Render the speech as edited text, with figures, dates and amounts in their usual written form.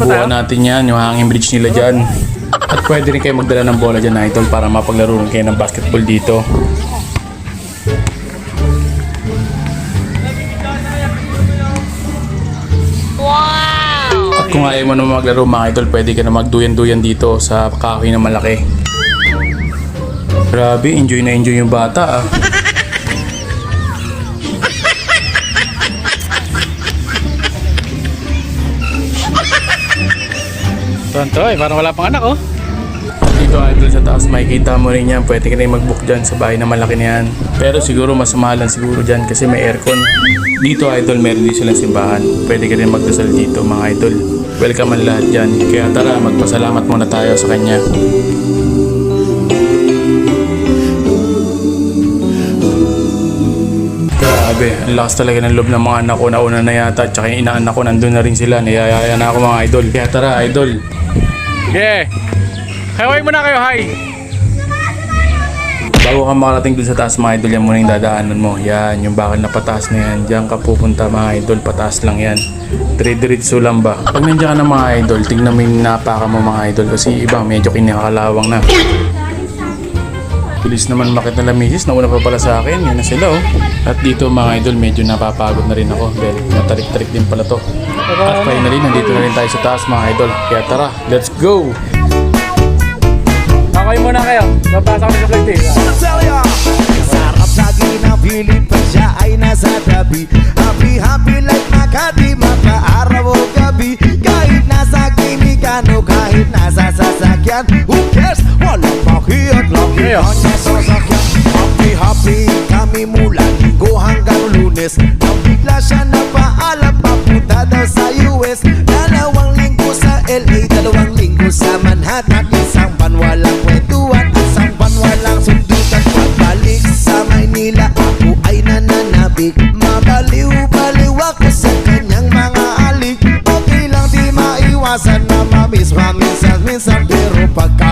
Subukan natin yan, yung hanging bridge nila dyan. At pwede rin kayo magdala ng bola dyan, idol, para mapaglaro rin kayo ng basketball dito. At kung ayaw mo naman maglaro mga idol, pwede ka na magduyan-duyan dito sa kahoy na malaki. Grabe, enjoy na enjoy yung bata ah. Tontoy, parang wala pang anak oh. Dito idol sa taas, makikita mo rin yan. Pwede ka rin mag-book dyan sa bahay na malaki na yan. Pero siguro mas mahalan siguro dyan kasi may aircon. Dito idol, meron din silang simbahan. Pwede ka rin magdasal dito mga idol. Welcome ang lahat dyan. Kaya tara, magpasalamat muna tayo sa kanya. Grabe, ang lakas talaga ng loob ng mga anak ko. Nauna na yata, tsaka yung inaanak ko nandun na rin sila. Niyayaya na ako mga idol. Kaya tara idol. Yeah. Hi muna kayo, hi. Bago ka makarating dun sa taas mga idol, yan muna yung dadaanan mo. Yan, yung bakal na pataas na yan. Diyan ka pupunta mga idol, pataas lang yan. Dire-diretso lang ba? Pag nandiyan ka na mga idol, tignan mo yung napaka mo mga idol. Kasi iba medyo kinikalawang na. Bilis naman makita na misis, nauna pa pala sa akin. Yan na sila oh. At dito mga idol, medyo napapagod na rin ako. Dahil natarik-tarik din pala to. At finally, nandito na rin tayo sa taas mga idol. Kaya tara, let's go! Okay muna kayo. Napasa kami sa vlog day. Sarap lagi na pilit pag siya ay nasa tabi. Happy like Makati, mapa-araw o gabi. Kahit nasa kinigan o kahit nasa sasakyan, who cares? Walang pakiat, lagi na niya sasakyan. Happy kami mula Linggo hanggang Lunes. Nang bigla siya napaalam, papunta daw sa US. 2 linggo sa LA, 2 linggo sa Manhattan. Isang ban walang kwentuhan, isang ban walang sundutan. Pagbalik sa Maynila, ako ay nananabik. Mabaliw-baliw ako sa kanyang mga alik. Okay lang di maiwasan na mamiss minsan-minsan, pero pagka